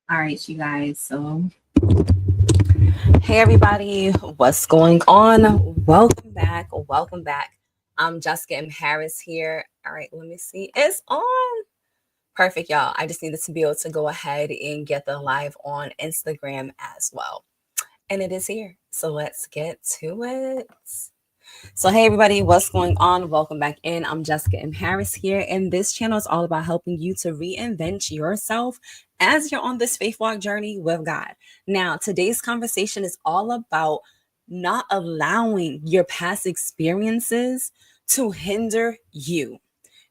All right, you guys. Hey everybody, what's going on? Welcome back. Welcome back. I'm Jessica M. Harris here. All right, let me see. It's on. Perfect, y'all. I just needed to be able to go ahead and get the live on Instagram as well. And it is here. So let's get to it. So, hey everybody, what's going on? Welcome back in. I'm Jessica M. Harris here, and this channel is all about helping you to reinvent yourself as you're on this faith walk journey with God. Now, today's conversation is all about not allowing your past experiences to hinder you.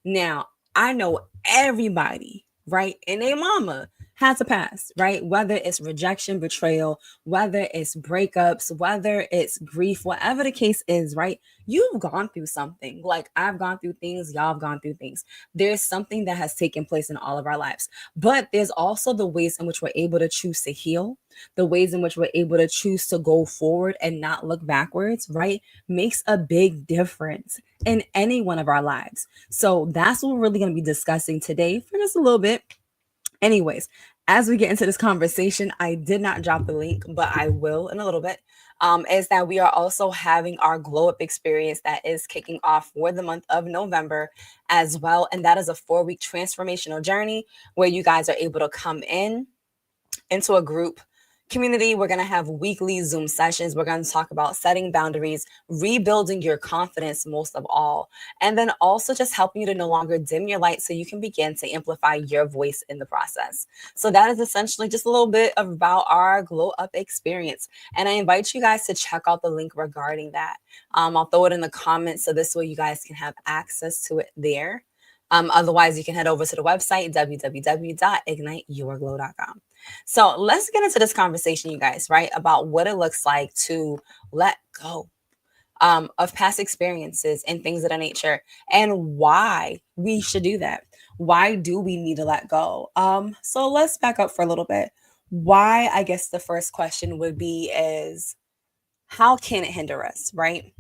Now, I know everybody, right? And their mama has a past, right? Whether it's rejection, betrayal, whether it's breakups, whether it's grief, whatever the case is, right? You've gone through something. Like I've gone through things, y'all have gone through things. There's something that has taken place in all of our lives. But there's also the ways in which we're able to choose to heal, the ways in which we're able to choose to go forward and not look backwards, right? Makes a big difference in any one of our lives. So that's what we're really going to be discussing today for just a little bit. Anyways, as we get into this conversation, I did not drop the link, but I will in a little bit. Is that we are also having our glow up experience that is kicking off for the month of November as well. And that is a 4-week transformational journey where you guys are able to come in into a group community. We're going to have weekly Zoom sessions. We're going to talk about setting boundaries, rebuilding your confidence, most of all, and then also just helping you to no longer dim your light so you can begin to amplify your voice in the process. So that is essentially just a little bit about our glow up experience. And I invite you guys to check out the link regarding that. I'll throw it in the comments so this way you guys can have access to it there. Otherwise, you can head over to the website, www.igniteyourglow.com. So let's get into this conversation, you guys, right? About what it looks like to let go of past experiences and things of that nature and why we should do that. Why do we need to let go? So let's back up for a little bit. Why, I guess the first question would be is how can it hinder us, right?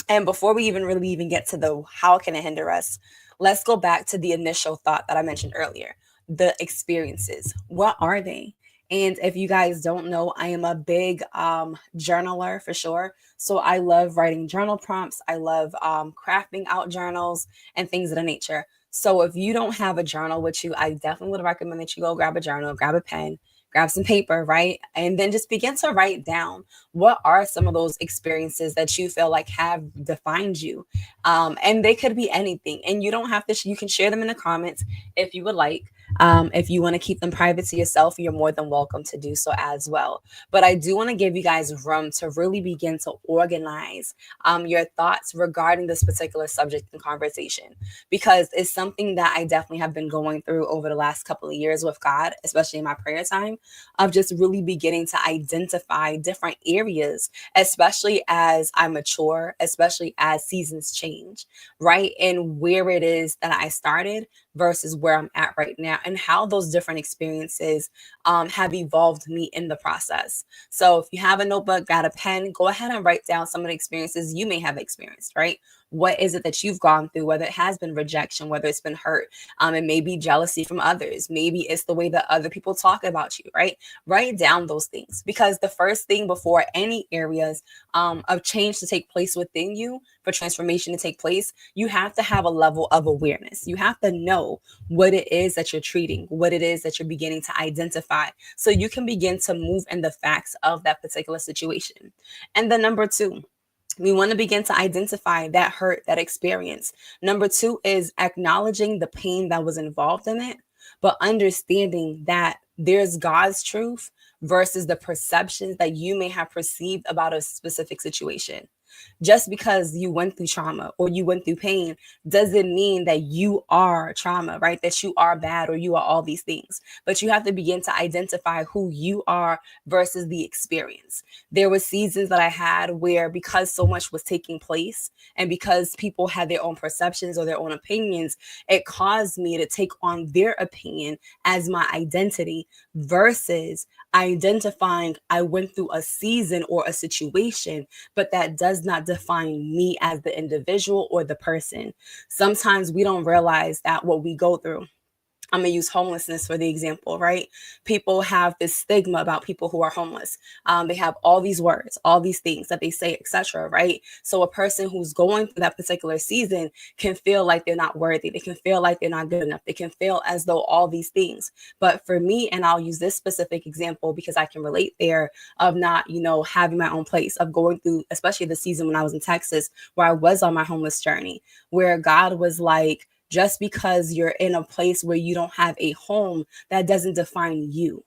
And before we even really even get to the how can it hinder us, let's go back to the initial thought that I mentioned earlier. The experiences. What are they? And if you guys don't know, I am a big journaler for sure. So I love writing journal prompts. I love crafting out journals and things of the nature. So if you don't have a journal with you, I definitely would recommend that you go grab a journal, grab a pen, grab some paper, right? And then just begin to write down what are some of those experiences that you feel like have defined you. And they could be anything. And you don't have to, you can share them in the comments if you would like. If you want to keep them private to yourself, you're more than welcome to do so as well. But I do want to give you guys room to really begin to organize your thoughts regarding this particular subject and conversation, because it's something that I definitely have been going through over the last couple of years with God, especially in my prayer time, of just really beginning to identify different areas, especially as I mature, especially as seasons change, right? And where it is that I started versus where I'm at right now, and how those different experiences have evolved me in the process. So if you have a notebook, got a pen, go ahead and write down some of the experiences you may have experienced, right? What is it that you've gone through, whether it has been rejection, whether it's been hurt, it may be jealousy from others, maybe it's the way that other people talk about you, right? Write down those things, because the first thing before any areas of change to take place within you, for transformation to take place, you have to have a level of awareness. You have to know what it is that you're treating, what it is that you're beginning to identify, so you can begin to move in the facts of that particular situation. And then number two, we want to begin to identify that hurt, that experience. Number two is acknowledging the pain that was involved in it, but understanding that there's God's truth versus the perceptions that you may have perceived about a specific situation. Just because you went through trauma or you went through pain doesn't mean that you are trauma, right? That you are bad or you are all these things. But you have to begin to identify who you are versus the experience. There were seasons that I had where, because so much was taking place and because people had their own perceptions or their own opinions, it caused me to take on their opinion as my identity versus identifying I went through a season or a situation, but that does not define me as the individual or the person. Sometimes we don't realize that what we go through, I'm gonna use homelessness for the example, right? People have this stigma about people who are homeless. They have all these words, all these things that they say, etc. Right? So a person who's going through that particular season can feel like they're not worthy. They can feel like they're not good enough. They can feel as though all these things. But for me, and I'll use this specific example because I can relate there, of not, having my own place, of going through, especially the season when I was in Texas, where I was on my homeless journey, where God was like, just because you're in a place where you don't have a home, that doesn't define you.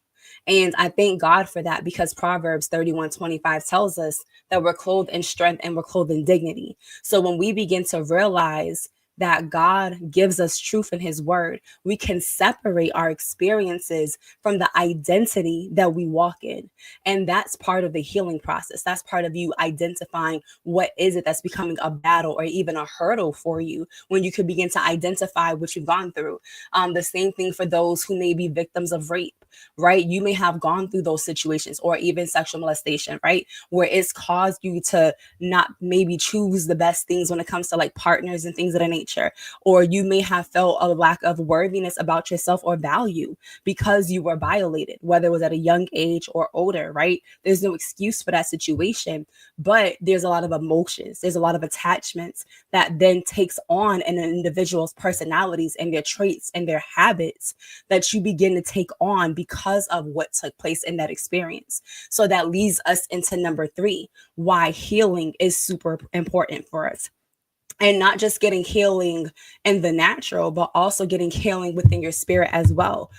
And I thank God for that, because Proverbs 31:25 tells us that we're clothed in strength and we're clothed in dignity. So when we begin to realize that God gives us truth in his word, we can separate our experiences from the identity that we walk in. And that's part of the healing process. That's part of you identifying what is it that's becoming a battle or even a hurdle for you, when you could begin to identify what you've gone through. The same thing for those who may be victims of rape, right? You may have gone through those situations, or even sexual molestation, right? Where it's caused you to not maybe choose the best things when it comes to like partners and things of that nature. Or you may have felt a lack of worthiness about yourself or value because you were violated, whether it was at a young age or older, right? There's no excuse for that situation, but there's a lot of emotions, there's a lot of attachments that then takes on an individual's personalities and their traits and their habits that you begin to take on because of what took place in that experience. So that leads us into number 3, why healing is super important for us. And not just getting healing in the natural, but also getting healing within your spirit as well.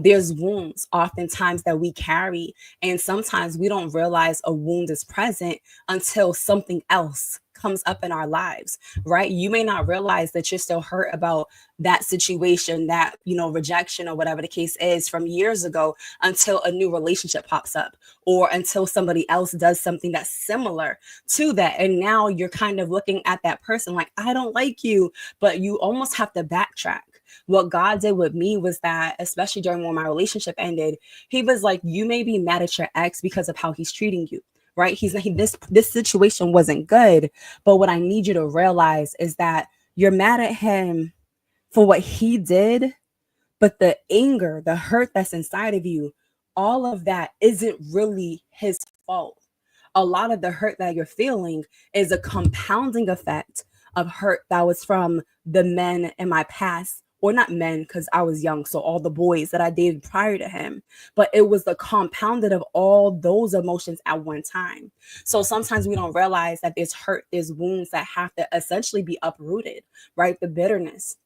There's wounds oftentimes that we carry, and sometimes we don't realize a wound is present until something else comes up in our lives, right? You may not realize that you're still hurt about that situation, that, rejection or whatever the case is from years ago, until a new relationship pops up, or until somebody else does something that's similar to that. And now you're kind of looking at that person like, I don't like you, but you almost have to backtrack. What God did with me was that, especially during when my relationship ended, he was like, you may be mad at your ex because of how he's treating you. Right? This situation wasn't good, but what I need you to realize is that you're mad at him for what he did, but the anger, the hurt that's inside of you, all of that isn't really his fault. A lot of the hurt that you're feeling is a compounding effect of hurt that was from the men in my past, or not men, because I was young, so all the boys that I dated prior to him, but it was the compounded of all those emotions at one time. So sometimes we don't realize that there's hurt, there's wounds that have to essentially be uprooted, right? The bitterness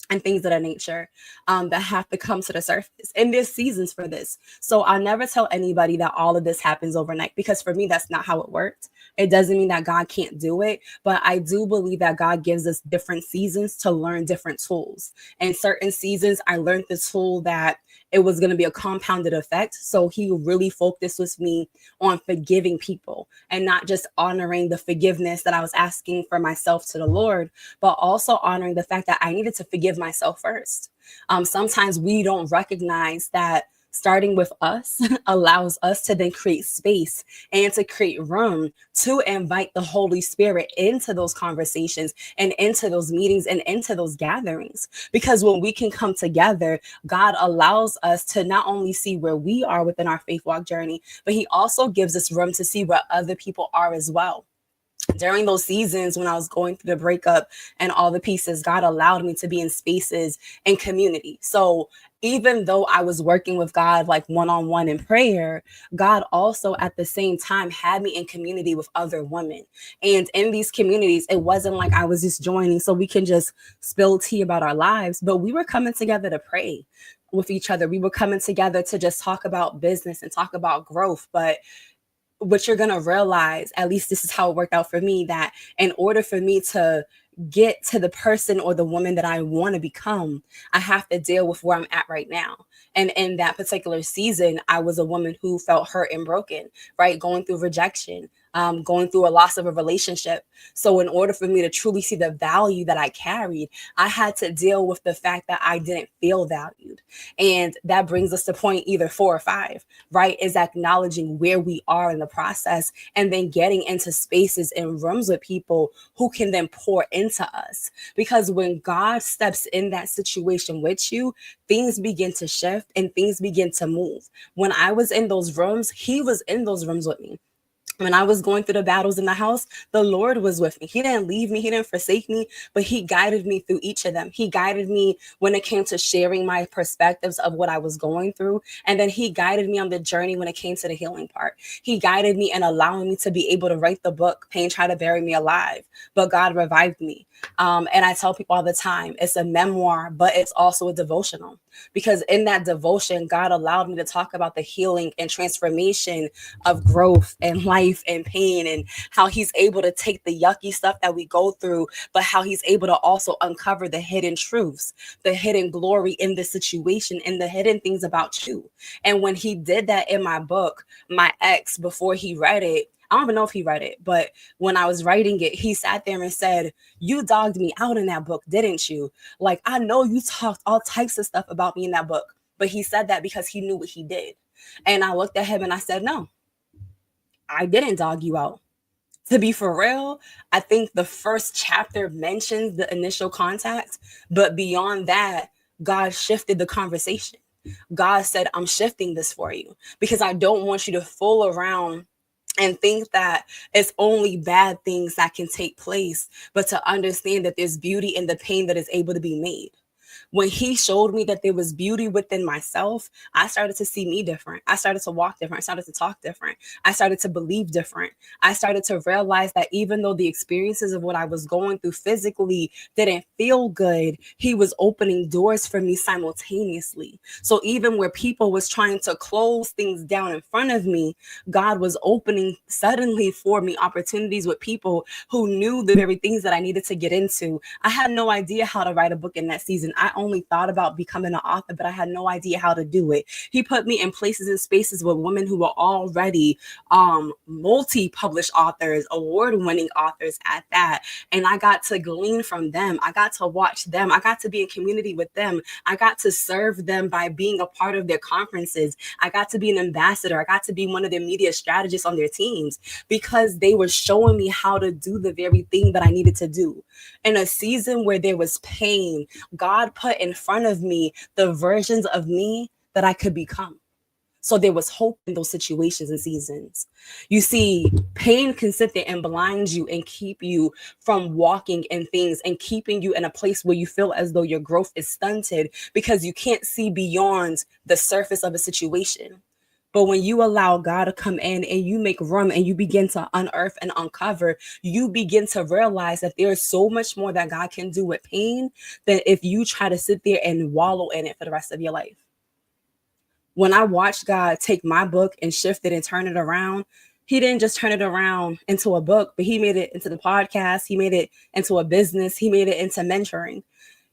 and things of that nature, that have to come to the surface. And there's seasons for this. So I never tell anybody that all of this happens overnight, because for me, that's not how it worked. It doesn't mean that God can't do it, but I do believe that God gives us different seasons to learn different tools. And certain seasons, I learned the tool that it was going to be a compounded effect. So he really focused with me on forgiving people, and not just honoring the forgiveness that I was asking for myself to the Lord, but also honoring the fact that I needed to forgive myself first. Sometimes we don't recognize that starting with us allows us to then create space and to create room to invite the Holy Spirit into those conversations and into those meetings and into those gatherings. Because when we can come together, God allows us to not only see where we are within our faith walk journey, but he also gives us room to see where other people are as well. During those seasons when I was going through the breakup and all the pieces, God allowed me to be in spaces and community. So even though I was working with God like one-on-one in prayer, God also at the same time had me in community with other women. And in these communities, it wasn't like I was just joining so we can just spill tea about our lives, but we were coming together to pray with each other. We were coming together to just talk about business and talk about growth. But what you're going to realize, at least this is how it worked out for me, that in order for me to get to the person or the woman that I want to become, I have to deal with where I'm at right now. And in that particular season, I was a woman who felt hurt and broken, right? Going through rejection, going through a loss of a relationship. So, in order for me to truly see the value that I carried, I had to deal with the fact that I didn't feel valued. And that brings us to point either 4 or 5, right? Is acknowledging where we are in the process and then getting into spaces and rooms with people who can then pour into us. Because when God steps in that situation with you, things begin to shift and things begin to move. When I was in those rooms, He was in those rooms with me. When I was going through the battles in the house, the Lord was with me. He didn't leave me, He didn't forsake me, but He guided me through each of them. He guided me when it came to sharing my perspectives of what I was going through. And then He guided me on the journey when it came to the healing part. He guided me and allowing me to be able to write the book, Pain Tried to Bury Me Alive, but God revived me. And I tell people all the time, it's a memoir, but it's also a devotional. Because in that devotion, God allowed me to talk about the healing and transformation of growth and life and pain, and how He's able to take the yucky stuff that we go through, but how He's able to also uncover the hidden truths, the hidden glory in the situation, and the hidden things about you. And when He did that in my book, my ex, before he read it, I don't even know if he read it, but when I was writing it, he sat there and said, "You dogged me out in that book, didn't you? Like, I know you talked all types of stuff about me in that book." But he said that because he knew what he did. And I looked at him and I said, "No, I didn't dog you out." To be for real, I think the first chapter mentions the initial contact, but beyond that, God shifted the conversation. God said, "I'm shifting this for you because I don't want you to fool around and think that it's only bad things that can take place, but to understand that there's beauty in the pain that is able to be made." When He showed me that there was beauty within myself, I started to see me different. I started to walk different. I started to talk different. I started to believe different. I started to realize that even though the experiences of what I was going through physically didn't feel good, He was opening doors for me simultaneously. So even where people was trying to close things down in front of me, God was opening suddenly for me opportunities with people who knew the very things that I needed to get into. I had no idea how to write a book in that season. I only thought about becoming an author, but I had no idea how to do it. He put me in places and spaces with women who were already multi-published authors, award-winning authors at that. And I got to glean from them. I got to watch them. I got to be in community with them. I got to serve them by being a part of their conferences. I got to be an ambassador. I got to be one of their media strategists on their teams because they were showing me how to do the very thing that I needed to do. In a season where there was pain, God put in front of me the versions of me that I could become. So there was hope in those situations and seasons. You see, pain can sit there and blind you and keep you from walking in things and keeping you in a place where you feel as though your growth is stunted because you can't see beyond the surface of a situation. But when you allow God to come in and you make room and you begin to unearth and uncover, you begin to realize that there is so much more that God can do with pain than if you try to sit there and wallow in it for the rest of your life. When I watched God take my book and shift it and turn it around, He didn't just turn it around into a book, but He made it into the podcast. He made it into a business. He made it into mentoring.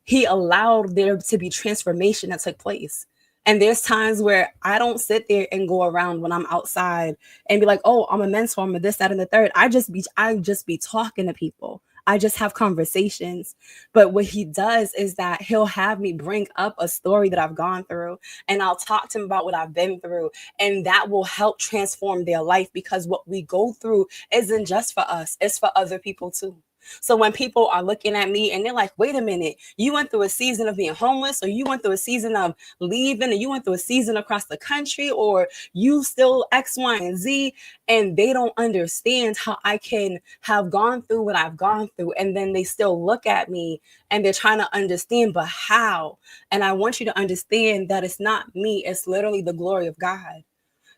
He allowed there to be transformation that took place. And there's times where I don't sit there and go around when I'm outside and be like, "Oh, I'm a mentor, I'm a this, that, and the third." I just be talking to people. I just have conversations. But what He does is that He'll have me bring up a story that I've gone through and I'll talk to them about what I've been through. And that will help transform their life because what we go through isn't just for us, it's for other people too. So when people are looking at me and they're like, "Wait a minute, you went through a season of being homeless, or you went through a season of leaving, or you went through a season across the country, or you still X, Y, and Z," and they don't understand how I can have gone through what I've gone through. And then they still look at me and they're trying to understand, but how? And I want you to understand that it's not me, it's literally the glory of God,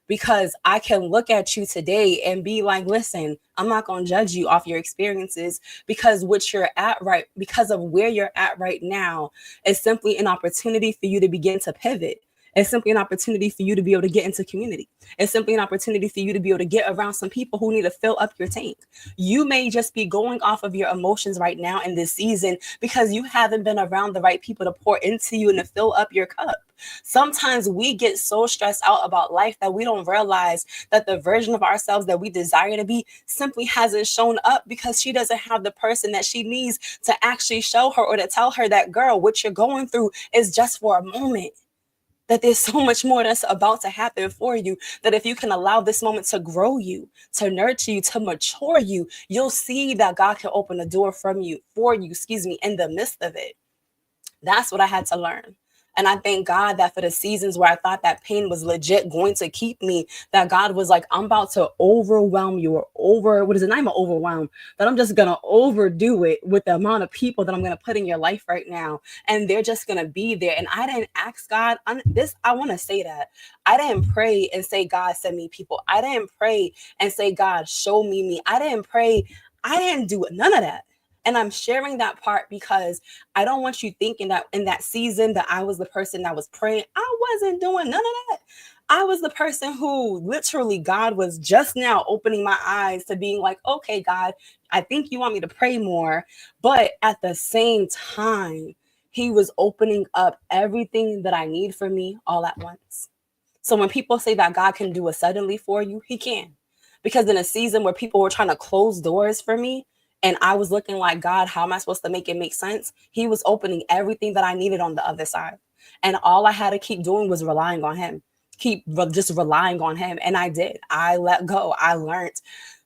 because I can look at you today and be like, "Listen, I'm not going to judge you off your experiences because what you're at right, because of where you're at right now is simply an opportunity for you to begin to pivot. It's simply an opportunity for you to be able to get into community. It's simply an opportunity for you to be able to get around some people who need to fill up your tank. You may just be going off of your emotions right now in this season because you haven't been around the right people to pour into you and to fill up your cup. Sometimes we get so stressed out about life that we don't realize that the version of ourselves that we desire to be simply hasn't shown up because she doesn't have the person that she needs to actually show her or to tell her that, girl, what you're going through is just for a moment. That there's so much more that's about to happen for you, that if you can allow this moment to grow you, to nurture you, to mature you, you'll see that God can open a door from you for you, in the midst of it. That's what I had to learn. And I thank God that for the seasons where I thought that pain was legit going to keep me, that God was like, I'm about to overwhelm you, or what is it? Not even overwhelm, that I'm just going to overdo it with the amount of people that I'm going to put in your life right now. And they're just going to be there. And I didn't ask God I want to say that I didn't pray and say, God, send me people. I didn't pray and say, God, show me. I didn't pray. I didn't do none of that. And I'm sharing that part because I don't want you thinking that in that season that I was the person that was praying. I wasn't doing none of that. I was the person who literally God was just now opening my eyes to being like, okay, God, I think you want me to pray more. But at the same time, he was opening up everything that I need for me all at once. So when people say that God can do it suddenly for you, he can. Because in a season where people were trying to close doors for me, and I was looking like, God, how am I supposed to make it make sense? He was opening everything that I needed on the other side. And all I had to keep doing was relying on him, just relying on him. And I did. I let go. I learned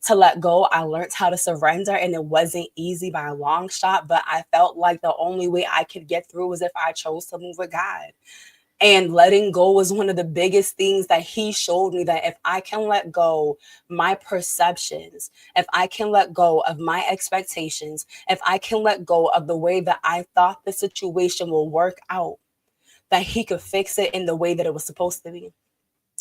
to let go. I learned how to surrender. And it wasn't easy by a long shot, but I felt like the only way I could get through was if I chose to move with God. And letting go was one of the biggest things that he showed me, that if I can let go my perceptions, if I can let go of my expectations, if I can let go of the way that I thought the situation will work out, that he could fix it in the way that it was supposed to be.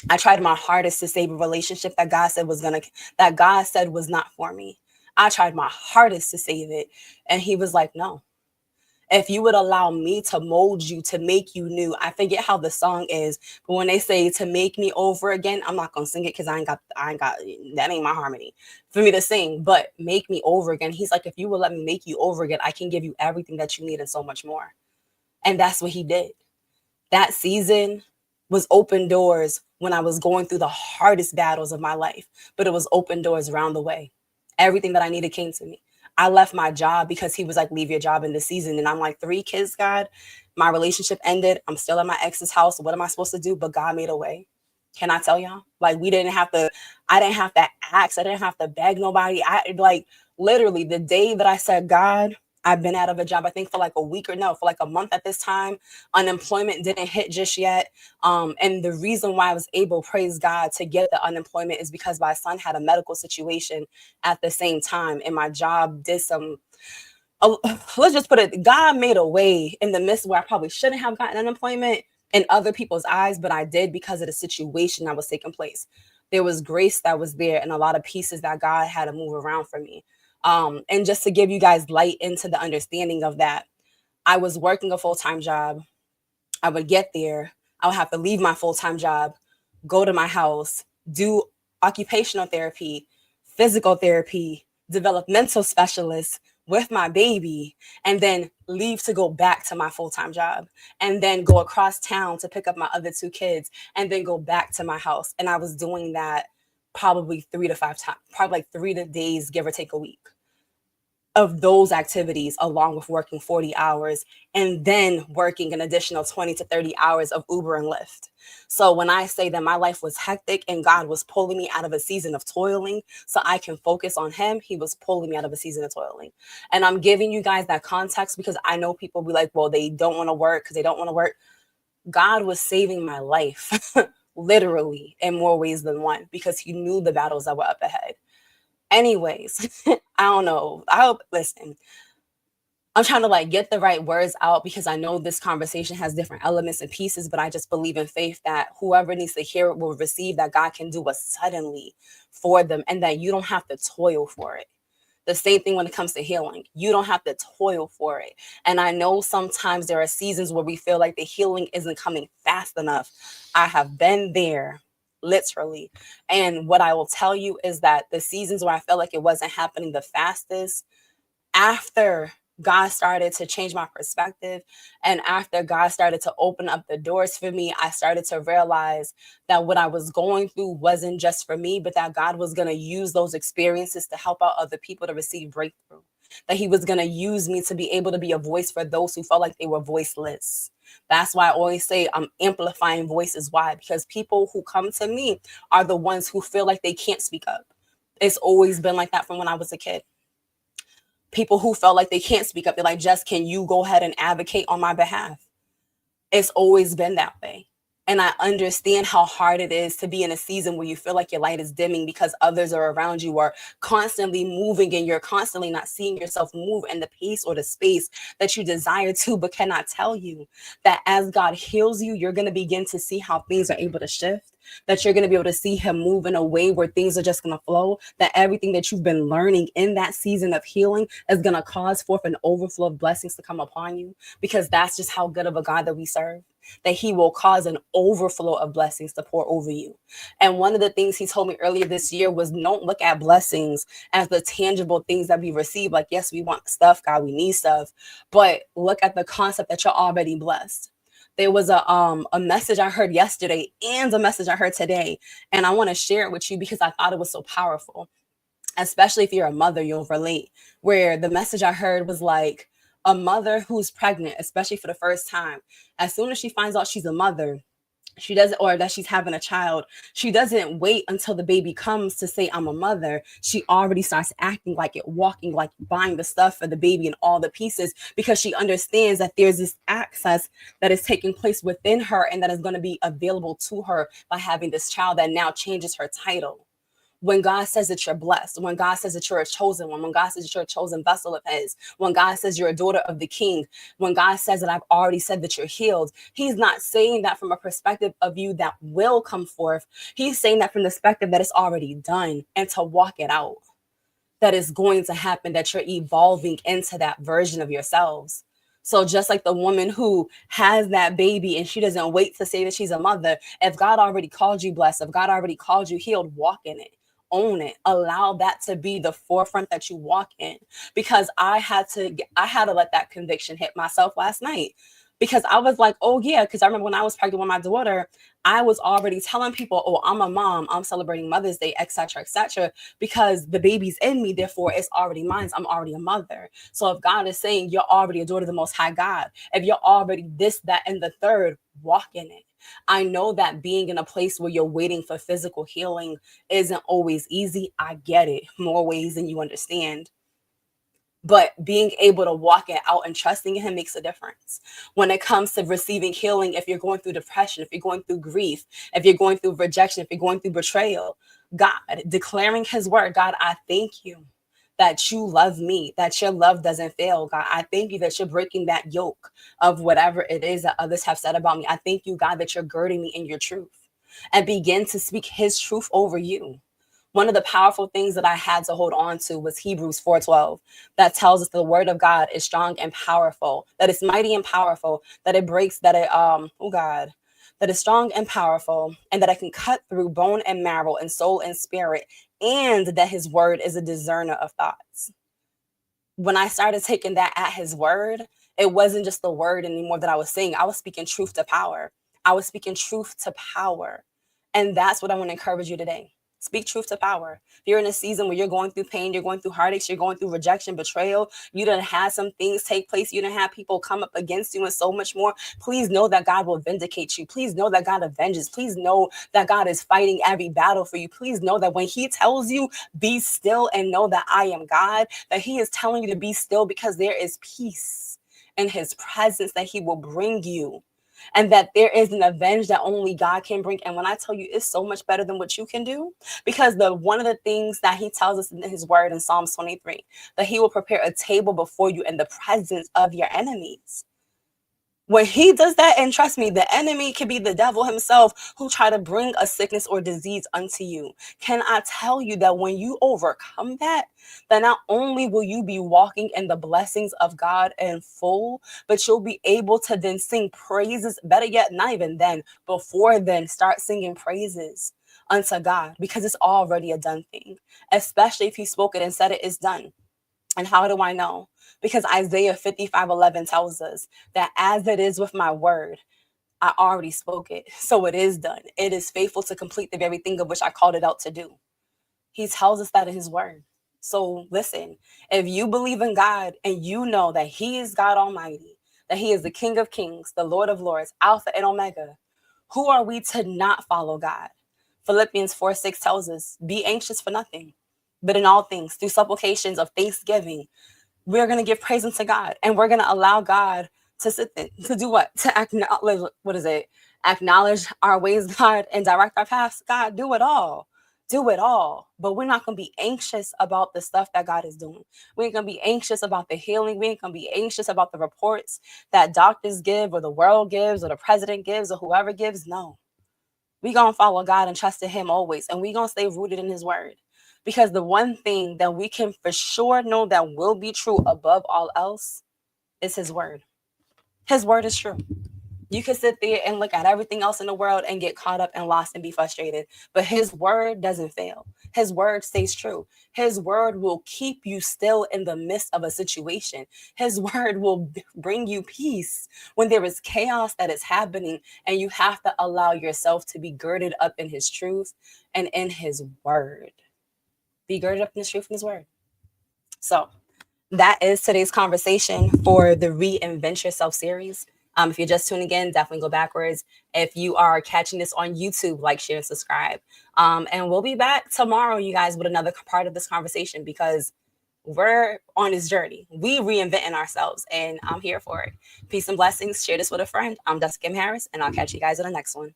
I tried my hardest to save a relationship that God said was not for me. I tried my hardest to save it. And he was like, no, if you would allow me to mold you, to make you new. I forget how the song is, but when they say to make me over again, I'm not gonna sing it because I ain't got that ain't my harmony for me to sing. But make me over again. He's like, if you will let me make you over again, I can give you everything that you need and so much more. And that's what he did. That season was open doors when I was going through the hardest battles of my life, but it was open doors around the way. Everything that I needed came to me. I left my job because he was like, leave your job in this season. And I'm like, 3 kids, God, my relationship ended. I'm still at my ex's house. What am I supposed to do? But God made a way. Can I tell y'all? Like, I didn't have to ask. I didn't have to beg nobody. I like literally the day that I said, God, I've been out of a job, I think for like a week, or no, for like a month at this time. Unemployment didn't hit just yet. And the reason why I was able, praise God, to get the unemployment is because my son had a medical situation at the same time. And my job did some, let's just put it, God made a way in the midst where I probably shouldn't have gotten unemployment in other people's eyes, but I did because of the situation that was taking place. There was grace that was there and a lot of pieces that God had to move around for me. And just to give you guys light into the understanding of that, I was working a full-time job. I would get there. I would have to leave my full-time job, go to my house, do occupational therapy, physical therapy, developmental specialists with my baby, and then leave to go back to my full-time job, and then go across town to pick up my other 2 kids, and then go back to my house. And I was doing that probably 3 to 5 times, probably like 3 days, give or take a week, of those activities, along with working 40 hours and then working an additional 20 to 30 hours of Uber and Lyft. So when I say that my life was hectic and God was pulling me out of a season of toiling so I can focus on him, he was pulling me out of a season of toiling. And I'm giving you guys that context because I know people be like, well, they don't want to work because they don't want to work. God was saving my life literally in more ways than one because he knew the battles that were up ahead. Anyways, I don't know. I hope, listen, I'm trying to like get the right words out because I know this conversation has different elements and pieces, but I just believe in faith that whoever needs to hear it will receive, that God can do it suddenly for them and that you don't have to toil for it. The same thing when it comes to healing. You don't have to toil for it. And I know sometimes there are seasons where we feel like the healing isn't coming fast enough. I have been there, literally. And what I will tell you is that the seasons where I felt like it wasn't happening the fastest, after God started to change my perspective and after God started to open up the doors for me, I started to realize that what I was going through wasn't just for me, but that God was going to use those experiences to help out other people to receive breakthrough. That He was going to use me to be able to be a voice for those who felt like they were voiceless. That's why I always say I'm amplifying voices. Why? Because people who come to me are the ones who feel like they can't speak up. It's always been like that from when I was a kid. People who felt like they can't speak up, they're like, Jess, can you go ahead and advocate on my behalf? It's always been that way. And I understand how hard it is to be in a season where you feel like your light is dimming because others are around you are constantly moving and you're constantly not seeing yourself move in the pace or the space that you desire to, but cannot tell you that as God heals you, you're going to begin to see how things are able to shift, that you're going to be able to see Him move in a way where things are just going to flow, that everything that you've been learning in that season of healing is going to cause forth an overflow of blessings to come upon you, because that's just how good of a God that we serve, that He will cause an overflow of blessings to pour over you. And one of the things He told me earlier this year was, don't look at blessings as the tangible things that we receive. Like, yes, we want stuff, God, we need stuff, but look at the concept that you're already blessed. There was a message I heard yesterday and a message I heard today, and I want to share it with you because I thought it was so powerful. Especially if you're a mother, you'll relate. Where the message I heard was like, a mother who's pregnant, especially for the first time, as soon as she finds out she's a mother, she doesn't, or that she's having a child, she doesn't wait until the baby comes to say, I'm a mother. She already starts acting like it, walking like, buying the stuff for the baby and all the pieces, because she understands that there's this access that is taking place within her and that is going to be available to her by having this child that now changes her title. When God says that you're blessed, when God says that you're a chosen one, when God says that you're a chosen vessel of His, when God says you're a daughter of the King, when God says that I've already said that you're healed, He's not saying that from a perspective of you that will come forth. He's saying that from the perspective that it's already done, and to walk it out, that is going to happen, that you're evolving into that version of yourselves. So just like the woman who has that baby and she doesn't wait to say that she's a mother, if God already called you blessed, if God already called you healed, walk in it. Own it. Allow that to be the forefront that you walk in. Because I had to let that conviction hit myself last night. Because I was like, oh yeah, because I remember when I was pregnant with my daughter, I was already telling people, oh, I'm a mom, I'm celebrating Mother's Day, etc., because the baby's in me, therefore it's already mine. I'm already a mother. So if God is saying you're already a daughter of the Most High God, if you're already this, that, and the third, walk in it. I know that being in a place where you're waiting for physical healing isn't always easy. I get it, more ways than you understand. But being able to walk it out and trusting in Him makes a difference. When it comes to receiving healing, if you're going through depression, if you're going through grief, if you're going through rejection, if you're going through betrayal, God, declaring His word, God, I thank you that you love me, that your love doesn't fail. God, I thank you that you're breaking that yoke of whatever it is that others have said about me. I thank you, God, that you're girding me in your truth, and begin to speak His truth over you. One of the powerful things that I had to hold on to was Hebrews 4:12, that tells us the word of God is strong and powerful, that it's mighty and powerful, that it breaks, that it, oh God, that is strong and powerful, and that I can cut through bone and marrow and soul and spirit, and that His word is a discerner of thoughts. When I started taking that at His word, it wasn't just the word anymore that I was saying. I was speaking truth to power. I was speaking truth to power. And that's what I want to encourage you today. Speak truth to power. If you're in a season where you're going through pain, you're going through heartaches, you're going through rejection, betrayal, you done had some things take place, you done have people come up against you and so much more, please know that God will vindicate you. Please know that God avenges. Please know that God is fighting every battle for you. Please know that when He tells you, be still and know that I am God, that He is telling you to be still because there is peace in His presence that He will bring you. And that there is an avenge that only God can bring. And when I tell you, it's so much better than what you can do, because one of the things that He tells us in His word in Psalms 23, that He will prepare a table before you in the presence of your enemies. When he does that, and trust me, the enemy can be the devil himself who try to bring a sickness or disease unto you. Can I tell you that when you overcome that, then not only will you be walking in the blessings of God in full, but you'll be able to then sing praises. Better yet, not even then, before then, start singing praises unto God, because it's already a done thing. Especially if he spoke it and said it is done. And how do I know? Because Isaiah 55:11 tells us that as it is with my word, I already spoke it. So it is done. It is faithful to complete the very thing of which I called it out to do. He tells us that in his word. So listen, if you believe in God and you know that he is God Almighty, that he is the King of Kings, the Lord of Lords, Alpha and Omega, who are we to not follow God? Philippians 4:6 tells us, be anxious for nothing, but in all things, through supplications of thanksgiving, we're going to give praise unto God, and we're going to allow God to sit there, to do what? To acknowledge, what is it? Acknowledge our ways, God, and direct our paths. God, do it all. Do it all. But we're not going to be anxious about the stuff that God is doing. We ain't going to be anxious about the healing. We ain't going to be anxious about the reports that doctors give, or the world gives, or the president gives, or whoever gives. No. We going to follow God and trust in him always. And we going to stay rooted in his word. Because the one thing that we can for sure know that will be true above all else is his word. His word is true. You can sit there and look at everything else in the world and get caught up and lost and be frustrated. But his word doesn't fail. His word stays true. His word will keep you still in the midst of a situation. His word will bring you peace when there is chaos that is happening, and you have to allow yourself to be girded up in his truth and in his word. Be girded up in his truth and his word. So that is today's conversation for the Reinvent Yourself series. If you're just tuning in, definitely go backwards. If you are catching this on YouTube, like, share, and subscribe. And we'll be back tomorrow, you guys, with another part of this conversation, because we're on this journey. We reinventing ourselves, and I'm here for it. Peace and blessings. Share this with a friend. I'm Jessica Kim Harris, and I'll catch you guys in the next one.